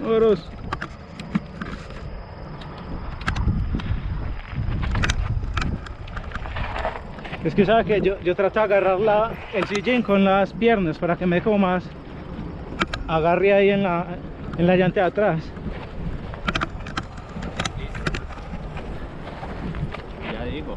Moros. Es que sabe que yo trato de agarrar el sillín con las piernas para que me dé como más agarre ahí en la llanta de atrás. Ya digo.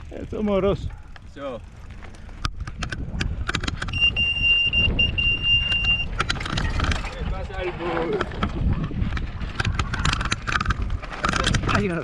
Eso, moros. So. ¿Qué pasa el bus? Ay, no.